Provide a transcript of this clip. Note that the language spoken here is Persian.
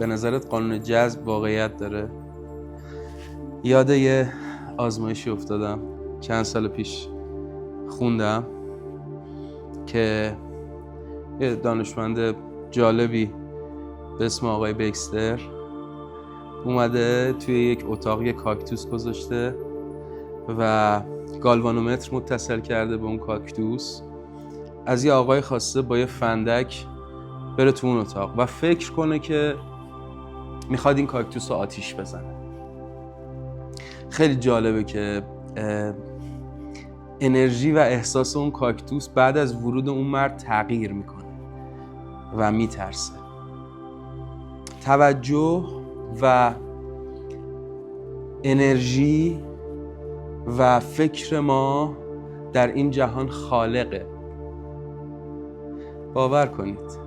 به نظرت قانون جذب واقعیت داره؟ یاد یه آزمایشی افتادم چند سال پیش خوندم که یه دانشمند جالبی به اسم آقای بکستر اومده توی یک اتاق یک کاکتوس گذاشته و گالوانومتر متصل کرده به اون کاکتوس. از یه آقای خواسته با یه فندک بره تو اون اتاق و فکر کنه که میخواد این کاکتوس رو آتیش بزنه. خیلی جالبه که انرژی و احساس اون کاکتوس بعد از ورود اون مرد تغییر میکنه و میترسه. توجه و انرژی و فکر ما در این جهان خالقه. باور کنید